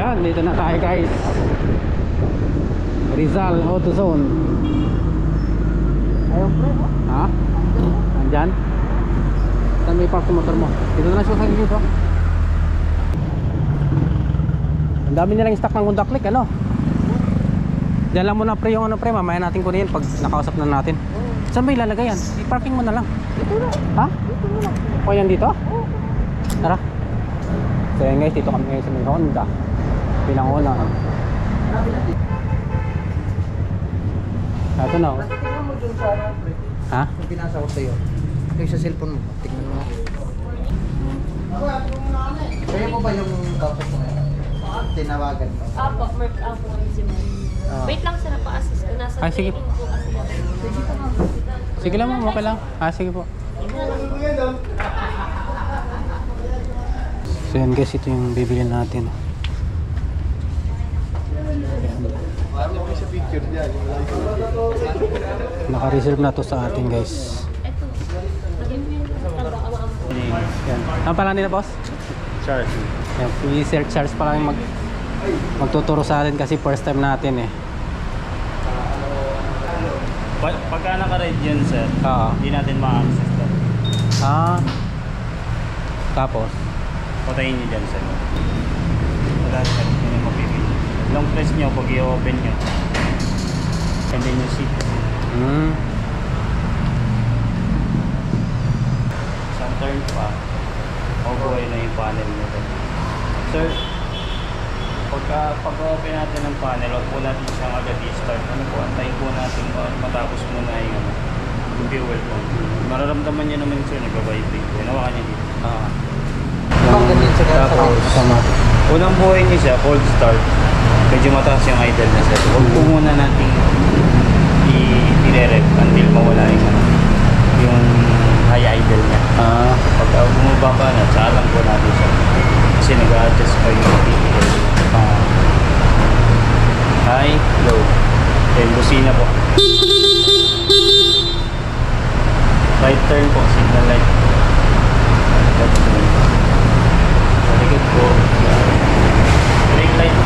Ayan, dito na tayo guys. Rizal AutoZone. Ayaw pre, oh. Ha? Andyan? Saan may park yung motor mo? Dito na siya sa dito. Ang dami nilang stock ng Honda Click, ano? Diyan lang muna pre yung ano pre, mamaya natin kunin pag nakausap na natin. Saan ba ilalagay yan? I-parking mo na lang. Dito na. Ha? Dito na lang. O yan dito? Oo. Tara. So yan guys, dito kami ngayon sa may Honda. Pinanguna. Ito na oh. Tingnan mo dun sa ano, pre. Ha? Yung pinasa ko sa'yo. Yung sa cellphone mo. Tingnan mo. Kaya mo ba yung tapos mo ngayon? Tinawagan mo. Apo, Merc Apo kami si Ma'am. Wait lang sir, pa-assist ko. Nasa Ay, sige. training po kasi kami. Sige ka na. Sige lang mo, okay lang. Sige po. So yan guys, ito yung bibili natin. Naka-reserve na to sa atin guys. Ito. Lagyan mo yung tanda. Yan. Ano pala nila boss? Charge. Yan, free charge pala yung magtuturo sa atin kasi first time natin eh. Pagka naka-ride yan sir, Oo. hindi natin ma-access to. Ah. Tapos? Patayin nyo dyan sir. Wala sir, hindi nyo mapipili. Long press nyo pag i-open nyo. And then yung seat. Isang turn pa, mabuhay na yung panel nyo. Sir, pag-open natin ng panel, huwag po natin siyang agad i-start. Ano po, antayin po natin matapos muna yung fuel po. Mararamdaman niya naman sir, nag-vibrate po. Nawakan niya dito. Tapos, unang buhay niya siya, cold start. Medyo mataas yung idle na sir. Huwag po muna natin i-re-rev until mawala yung high idle niya. Pag bumaba pa na, tsaka lang po natin siya. Kasi nag-adjust pa yung PPL. High, low. Then busina po. Right turn po, signal light. Left turn. Maligid po. Brake light.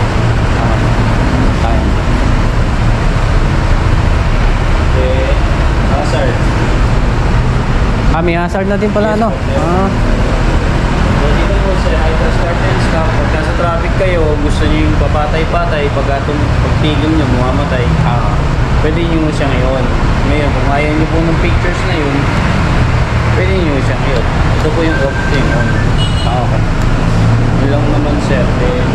Okay. Hazard. May hazard na din pala, Yes, ano? So dito po sa idle start and stop. Pag nasa traffic kayo, gusto nyo yung papatay-patay, pagtigil nyo, mumamatay. Pwede nyo siyang i-on. Ngayon, kung ayaw nyo po ng pictures na yun, pwede nyo siyang i-on. Ito po yung off, ito yung on. Okay. Yun lang naman sir. Then,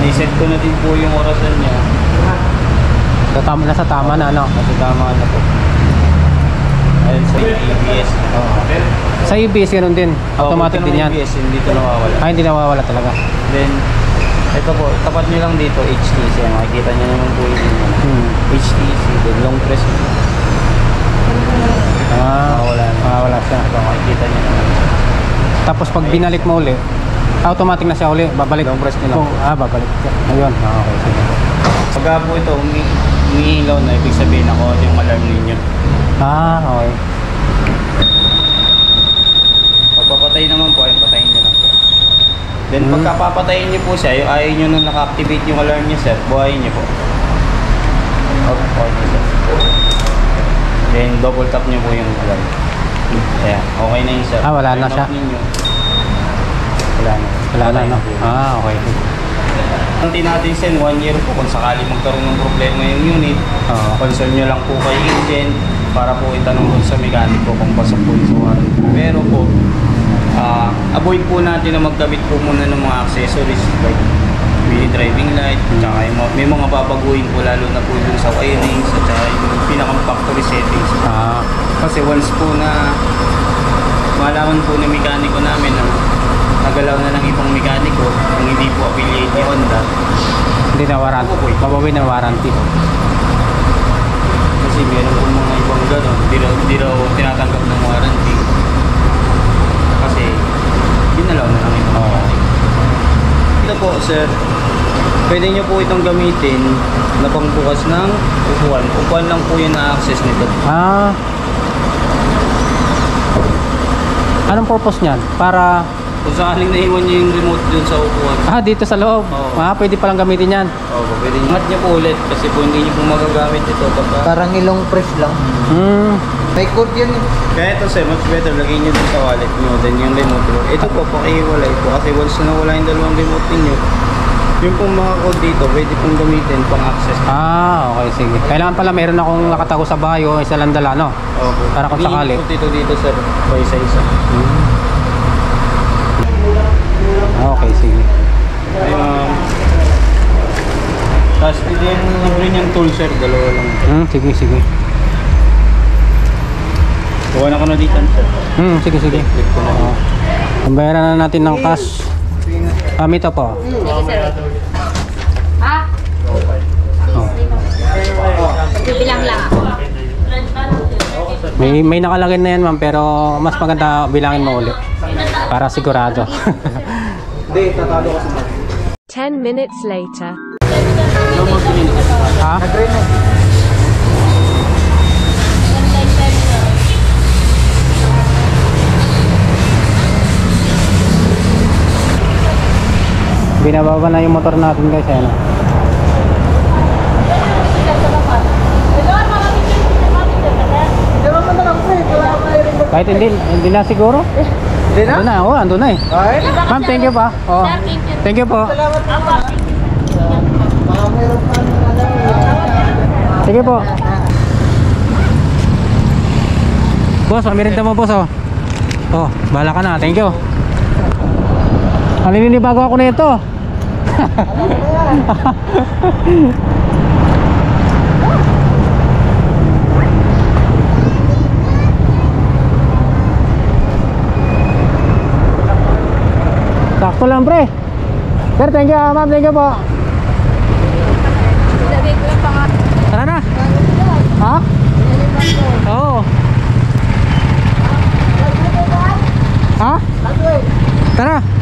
niset ko na din po yung orasan niya. So, nasa tama na, ano? Nasa tama na po. Ayun sa ABS. Sa ABS ganun din. Automatic din yan. ABS, hindi ito nawawala. Hindi nawawala talaga. Then, ito po, tapat nyo lang dito, HTC. Makikita nyo naman po yung HTC. Then, long press. Wala siya. Ito, makikita nyo naman. Tapos pag binalik mo uli, automatic na siya uli. Babalik. Long press nyo lang. Babalik. Ayun. Okay, sige. Pagka po ito, umiilaw na, ibig sabihin ako yung alarm ninyo. Okay. Pagpapatay naman po, ayun, patayin nyo lang po. Then pagka papatayin nyo po siya, yung ayaw nyo nung naka-activate yung alarm nyo sir, buhayin nyo po. Okay sir. Then double tap nyo po yung alarm. Ayan, okay na yun sir. Wala na siya. Ninyo. Wala na. Wala na, no? Okay. Hindi natin send 1 year po kung sakali magkaroon ng problema yung unit. Concern nyo lang po kay agent para po itanong po sa mekaniko kung pasok po yung warranty. Pero po, avoid po natin na magkabit po muna ng mga accessories like mini driving light, tsaka may mga babaguhin po lalo na po dun sa wirings at saka yung pinakang factory settings. Kasi once po na malaman po ng mekaniko namin na nagalaw na ng ibang mekaniko kung hindi po affiliate ni Honda, Hindi na warranty. Mabawi na warranty. kasi meron po mga ibang gano'n, hindi raw tinatanggap ng warranty kasi ginalaw na ng ibang mekaniko. Ito po sir, pwede nyo po itong gamitin na pangbukas ng upuan. Upuan lang po yung na-access nito. Anong purpose niyan? Para Kung sakaling naiwan niyo yung remote dun sa upuan. Ah, dito sa loob. Oo. Pwede palang gamitin yan. Opo, pwede nyo. Angat niyo po ulit kasi po hindi niyo po magagamit ito pagka... Parang ilong press lang. Hmm. May code yan eh. Kaya ito sir, much better. Lagay niyo dun sa wallet niyo. Then yung remote po. Ito po, pakihiwalay po. Kasi once na nawala yung dalawang remote niyo, yung pong mga code dito, pwede pong gamitin pang access. Ah, okay, sige. Kailangan pala meron akong nakatago sa bahay o isa lang dala, no? Opo. Para kung sakali. Dito sir, pa isa-isa. Okay, sige. Ay, tapos din libre niyang tool sir, dalawa lang. Sige, sige. Kuha na ko na dito sir. Sige, sige. Click ko na. Oo. Pambayaran na natin ng cash. Ito po. Sige, sir. Ha? Oh. Bilang lang ako. May nakalagay na yan, ma'am, pero mas maganda bilangin mo ulit. Para sigurado. Hindi, tatalo kasi. 10 minutes later. Ha? Nag-rin eh. Binababa na yung motor natin, guys, ano. Kahit hindi na siguro. Hindi na? Andun na, andun na eh. Ay, Ma'am, thank you pa. Oh. Sir, thank you. Thank you po. baka mayroon pa ano. Sige po. Boss, pamirinda mo, boss, oh. Oh, bahala ka na. Thank you. Bago ako na ito. Sakto lang, pre. Sir, thank you, ma'am. Thank you po. Ilagay ko yung pangalan. Tara na. Ha? Oo. Ha? Tara.